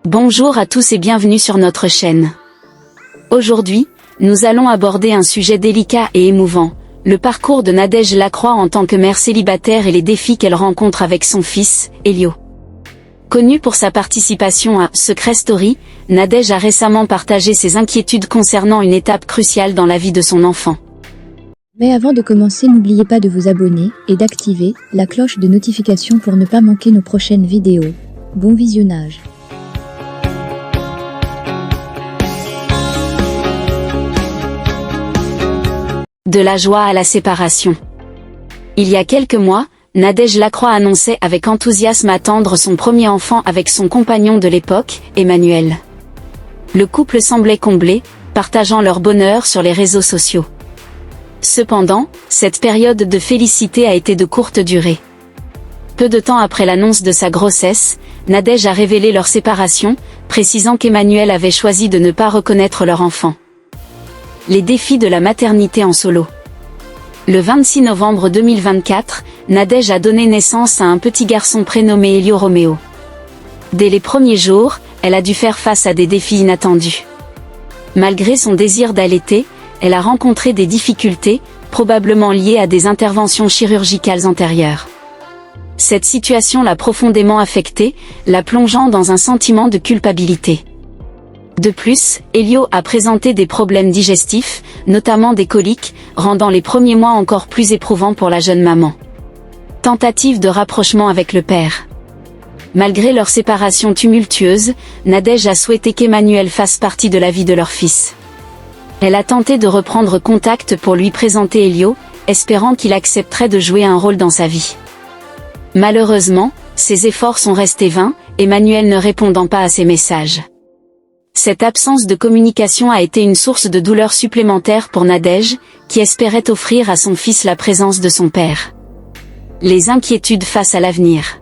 Bonjour à tous et bienvenue sur notre chaîne. Aujourd'hui, nous allons aborder un sujet délicat et émouvant, le parcours de Nadège Lacroix en tant que mère célibataire et les défis qu'elle rencontre avec son fils, Elio. Connue pour sa participation à Secret Story, Nadège a récemment partagé ses inquiétudes concernant une étape cruciale dans la vie de son enfant. Mais avant de commencer, n'oubliez pas de vous abonner et d'activer la cloche de notification pour ne pas manquer nos prochaines vidéos. Bon visionnage. De la joie à la séparation. Il y a quelques mois, Nadège Lacroix annonçait avec enthousiasme attendre son premier enfant avec son compagnon de l'époque, Emmanuel. Le couple semblait comblé, partageant leur bonheur sur les réseaux sociaux. Cependant, cette période de félicité a été de courte durée. Peu de temps après l'annonce de sa grossesse, Nadège a révélé leur séparation, précisant qu'Emmanuel avait choisi de ne pas reconnaître leur enfant. Les défis de la maternité en solo. Le 26 novembre 2024, Nadège a donné naissance à un petit garçon prénommé Elio Romeo. Dès les premiers jours, elle a dû faire face à des défis inattendus. Malgré son désir d'allaiter, elle a rencontré des difficultés, probablement liées à des interventions chirurgicales antérieures. Cette situation l'a profondément affectée, la plongeant dans un sentiment de culpabilité. De plus, Elio a présenté des problèmes digestifs, notamment des coliques, rendant les premiers mois encore plus éprouvants pour la jeune maman. Tentative de rapprochement avec le père. Malgré leur séparation tumultueuse, Nadège a souhaité qu'Emmanuel fasse partie de la vie de leur fils. Elle a tenté de reprendre contact pour lui présenter Elio, espérant qu'il accepterait de jouer un rôle dans sa vie. Malheureusement, ses efforts sont restés vains, Emmanuel ne répondant pas à ses messages. Cette absence de communication a été une source de douleur supplémentaire pour Nadège, qui espérait offrir à son fils la présence de son père. Les inquiétudes face à l'avenir.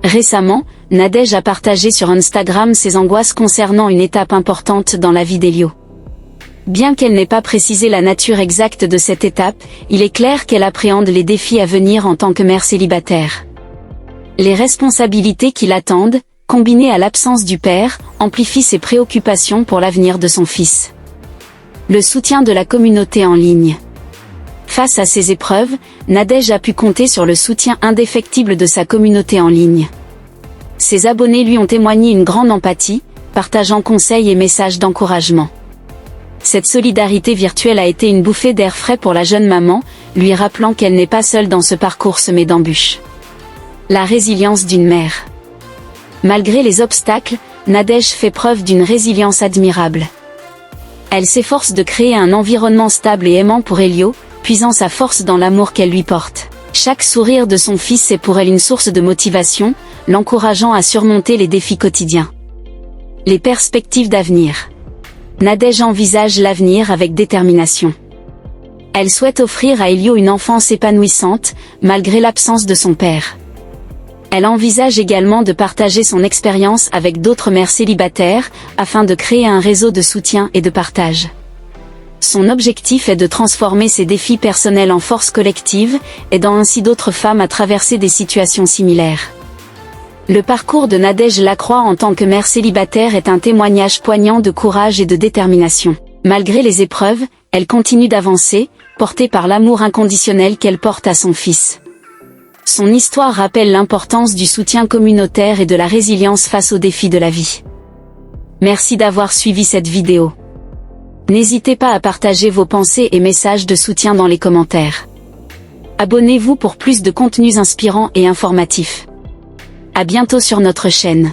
Récemment, Nadège a partagé sur Instagram ses angoisses concernant une étape importante dans la vie d'Elio. Bien qu'elle n'ait pas précisé la nature exacte de cette étape, il est clair qu'elle appréhende les défis à venir en tant que mère célibataire. Les responsabilités qui l'attendent, combinées à l'absence du père, amplifient ses préoccupations pour l'avenir de son fils. Le soutien de la communauté en ligne. Face à ces épreuves, Nadège a pu compter sur le soutien indéfectible de sa communauté en ligne. Ses abonnés lui ont témoigné une grande empathie, partageant conseils et messages d'encouragement. Cette solidarité virtuelle a été une bouffée d'air frais pour la jeune maman, lui rappelant qu'elle n'est pas seule dans ce parcours semé d'embûches. La résilience d'une mère. Malgré les obstacles, Nadège fait preuve d'une résilience admirable. Elle s'efforce de créer un environnement stable et aimant pour Elio, puisant sa force dans l'amour qu'elle lui porte. Chaque sourire de son fils est pour elle une source de motivation, l'encourageant à surmonter les défis quotidiens. Les perspectives d'avenir. Nadège envisage l'avenir avec détermination. Elle souhaite offrir à Elio une enfance épanouissante, malgré l'absence de son père. Elle envisage également de partager son expérience avec d'autres mères célibataires, afin de créer un réseau de soutien et de partage. Son objectif est de transformer ses défis personnels en force collective, aidant ainsi d'autres femmes à traverser des situations similaires. Le parcours de Nadège Lacroix en tant que mère célibataire est un témoignage poignant de courage et de détermination. Malgré les épreuves, elle continue d'avancer, portée par l'amour inconditionnel qu'elle porte à son fils. Son histoire rappelle l'importance du soutien communautaire et de la résilience face aux défis de la vie. Merci d'avoir suivi cette vidéo. N'hésitez pas à partager vos pensées et messages de soutien dans les commentaires. Abonnez-vous pour plus de contenus inspirants et informatifs. À bientôt sur notre chaîne.